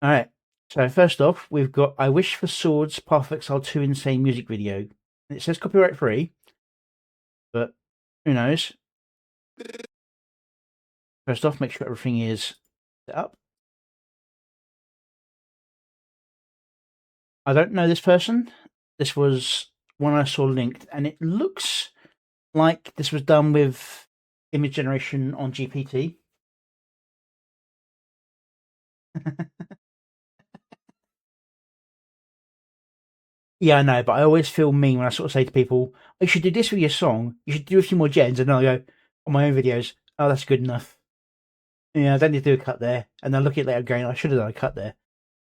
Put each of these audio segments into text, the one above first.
Alright, so first off, we've got I Wish for Swords POE2 Insane music video. And it says copyright free, but who knows? First off, make sure everything is set up. I don't know this person. This was one I saw linked, and it looks like this was done with image generation on GPT. Yeah, I know, but I always feel mean when I sort of say to people, you should do this with your song, you should do a few more gens, and then I go, on my own videos, oh, that's good enough. Yeah, I don't need to do a cut there. And then look at it later going, I should have done a cut there.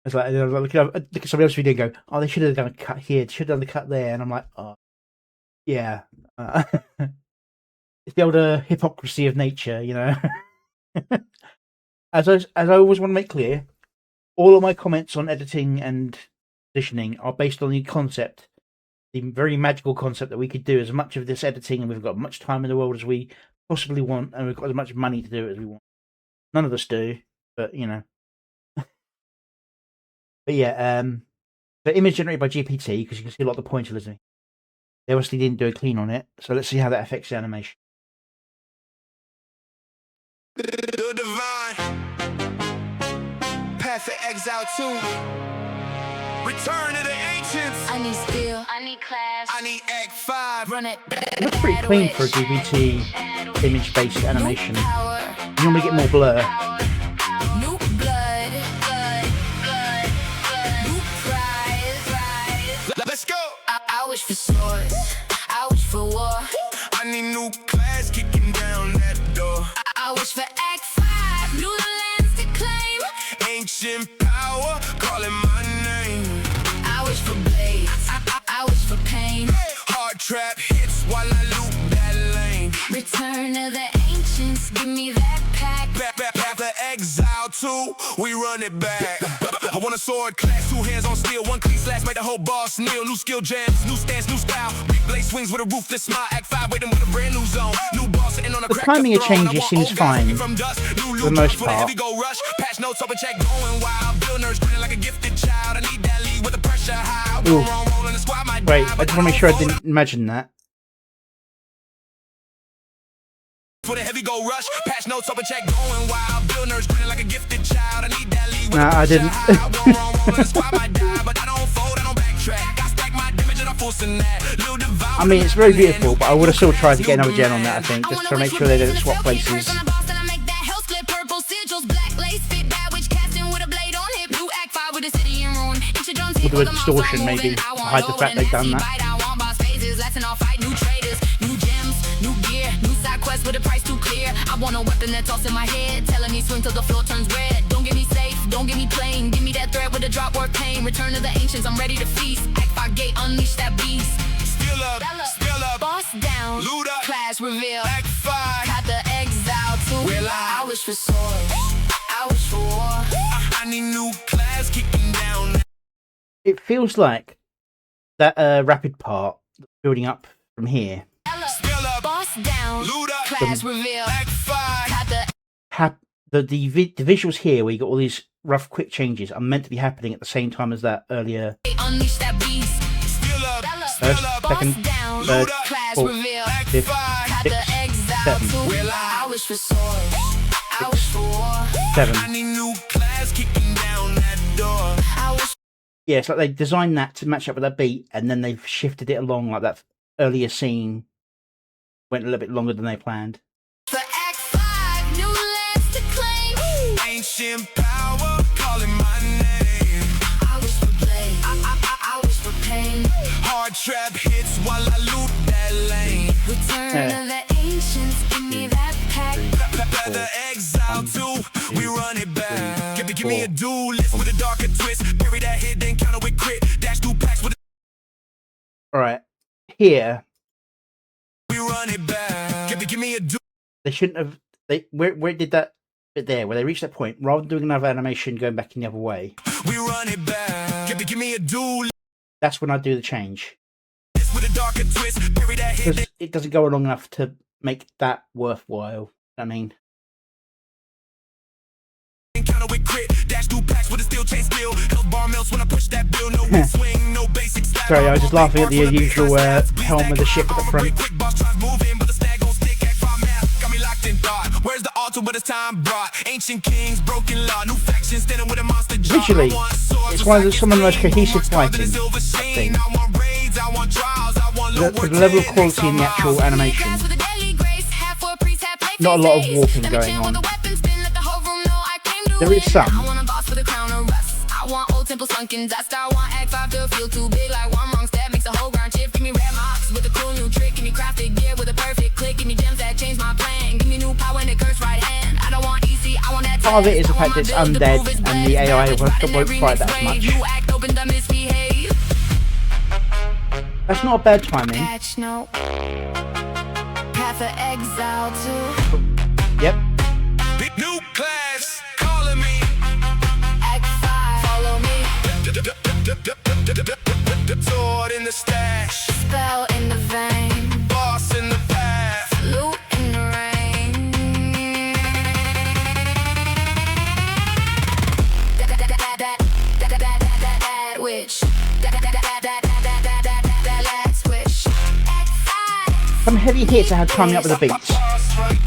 It's like, and I look at somebody else's video and go, oh, they should have done a cut here, they should have done the cut there. And I'm like, oh, yeah. It's the old hypocrisy of nature, you know. As I always want to make clear, all of my comments on editing and positioning are based on the concept, the very magical concept that we could do as much of this editing, and we've got much time in the world as we possibly want, and we've got as much money to do it as we want. None of us do, but you know. But yeah, the image generated by GPT, because you can see a lot of the pointer listening. They obviously didn't do a clean on it, so let's see how that affects the animation. The divine path of exile 2. Return to the ancients. I need skill, I need class, I need Act 5. run it. It looks pretty clean for a GPT image-based animation. You normally get more blur. New blood, new prize. Let's go. I wish for swords, I wish for war. I need new class kicking down that door. I wish for Act 5, new lands to claim. Ancient power calling my name. I wish for blades, I wish for pain. Hard trap hits while I loop that lane. Return of the ancients, give me that pack. Path of exile 2, we run it back. I want a sword class, 2 hands on steel, 1 clean slash, make the whole boss kneel. New skill jams, new stance, new style. Big blade swings with a ruthless smile. Act 5 waiting with a brand new zone. New boss sitting on a The timing of changes seems fine for the most part. Patch notes open check going wild. Bill nerds grinning like a gifted child. I need that lead with the pressure high. Wait, I just want to make sure I didn't imagine that. For the heavy go rush, patch notes open check going wild. Bill nerds grinning like a gifted child. I need that lead with No, I didn't. I mean, it's very beautiful, but I would have still tried to get another gen on that, I think, just to make sure they don't swap places. With a distortion, maybe, to hide the fact they've done that. With a price too clear, I want a weapon that's tossed in my head, telling me swing till the floor turns red. Don't get me safe, don't get me plain. Give me that threat with a drop worth pain. Return to the ancients, I'm ready to feast. Act 5 gate, unleash that beast. Still up, Boss down, loot up, class reveal. Act 5, Got the exile 2. We're live. I wish for swords, I wish for war. I need new class kicking down. It feels like that rapid part building up from here. Still up, Boss down, loot up, class reveal. Act 5. Got the The visuals here, where you got all these rough, quick changes, are meant to be happening at the same time as that earlier. unleash that beast. Still up, First, second, third, class fourth, reveal. fifth, Got sixth, the exile 2. seventh, I wish for swords, I wish for war. 7. I need new class kicking down that door. I wish Yeah, it's like they designed that to match up with that beat, and then they've shifted it along like that earlier scene went a little bit longer than they planned. for Act 5, new lands to claim. Ancient power calling my name. I wish for blade, I wish for pain. Hard trap hits while I loop that lane. Return of the ancients, give me that pack. The exile 2, we run it back. Give me a duelist with a darker twist. Bury that hit, then counter with crit. Dash 2 packs with Alright, here, we run it back. Give me a they shouldn't have... Where it did that bit there, where they reached that point, rather than doing another animation going back in the other way, we run it back. Give me a duelist that's when I do the change. with a darker twist. Bury that hit, Because it doesn't go long enough to make that worthwhile. I mean... then counter with crit. Dash cash, do packs with a steel chain steel. Health bar melts when I push that bill. No swing, no basic style. Sorry, I was just laughing at the usual helm of the ship at the front. Quick boss tries moving, but the snag gon' stick. Act five math, got me locked in thought. Where's the altar, but it's time brought. Ancient kings, broken law, new factions standing with a monster jaw. Visually, it's some of the most cohesive fighting, I think. For the level of quality in the actual animation. Not a lot of warping going on. There is some. I want old temple sunken dust. I want act 5 to feel too big, like one wrong step makes the whole ground shift. Give me red marks with a cool new trick. Give me crafted gear with a perfect click. Give me gems that change my plan. Give me new power in the curse right hand. I don't want easy, I want that. Part of it is the fact that it's undead and the AI won't fight that as much. That's not a bad timing. Yep. New class calling me. Follow me. Sword in the stash. Spell in the vein. Boss in the path. Loot in the rain. That witch. That switch. Some heavy hits I had timing up with the beats.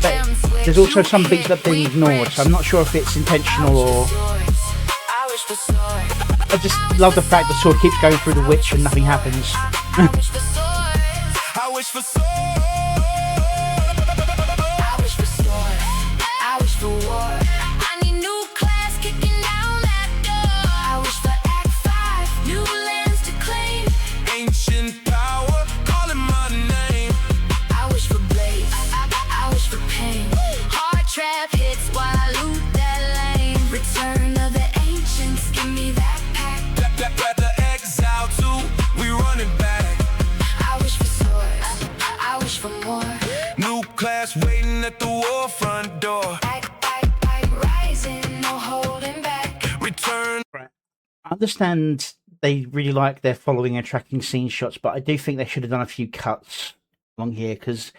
But there's also some beats that have been ignored, so I'm not sure if it's intentional or... I just love the fact the sword keeps going through the witch and nothing happens. I wish for sword. I wish for sword. I wish for war. I need new class kicking down that door. I wish for Act 5, new lands to claim. Ancient power calling my name. I wish for blades. I wish for pain. Hard trap hits while I loot that lane. Return of the ancients, give me that pack. The exile too, we running back. I wish for swords. I wish for more. New class waiting at the war front door. Back, rising, no holding back. Return. I understand they really like their following and tracking scene shots, but I do think they should have done a few cuts along here, because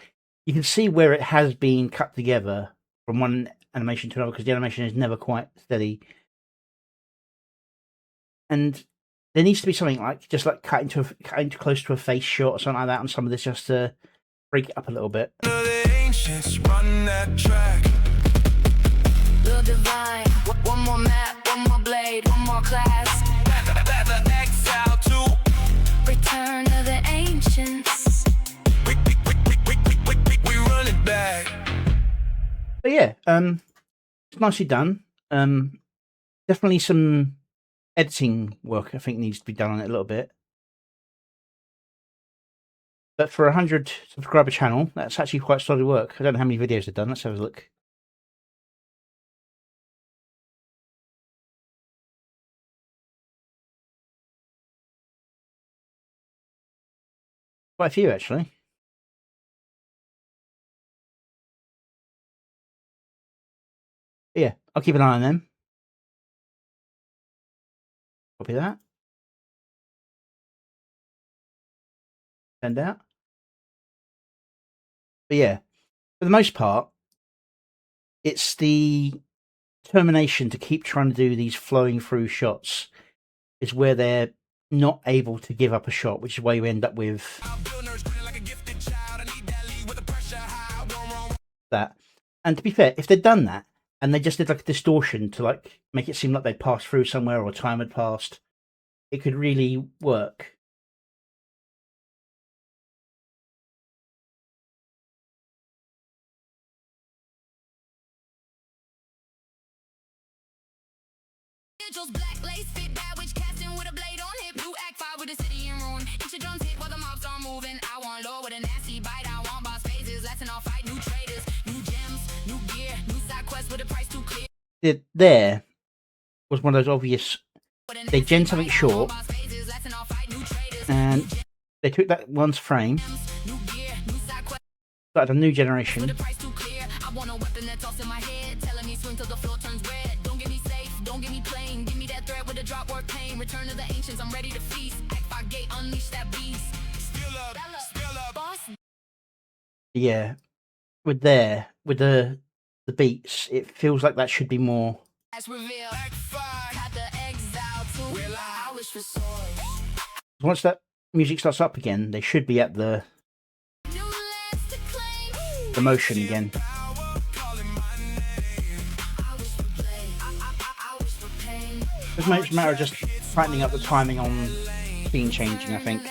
you can see where it has been cut together from one animation to another, because the animation is never quite steady. And there needs to be something like just like cut into close to a face shot or something like that on some of this, just to break it up a little bit. The ancients run that track. The divine. One more map, one more blade, one more class. The exile too. Return of the ancients. We run it back. But yeah, it's nicely done. Definitely some editing work I think needs to be done on it a little bit. But for a 100 subscriber channel, that's actually quite solid work. I don't know how many videos they've done. Let's have a look. Quite a few, actually. But yeah, I'll keep an eye on them. Copy that. Send out. But yeah, for the most part, it's the determination to keep trying to do these flowing through shots is where they're not able to give up a shot, which is why you end up with that. And to be fair, if they'd done that and they just did like a distortion to like make it seem like they passed through somewhere or time had passed, it could really work. Black lace fit bad witch casting with a blade on hip. New Act 5 with the city in ruin. Inch your drums hit while the mobs are moving. I want low with a nasty bite. I want boss phases. Lasting all fight. New traders, new gems, new gear, new side quest with a price too clear. There was one of those obvious. They gen something short, and they took that one's frame, started a new generation. I want a weapon that's also in my head, telling me swing till the floor turns red. Don't get me safe, don't get me plain. Give me that threat with a drop work pain. Return of the ancients, I'm ready to feast. Act 5 gate, unleash that beast. Still up, boss. Yeah, with the beats, it feels like that should be more. As revealed. Act 5. wish for swords. Once that music starts up again, they should be at the New lands to claim. motion again. I wish for play. I wish for pain. It's a matter of just tightening up the timing on scene changing, I think.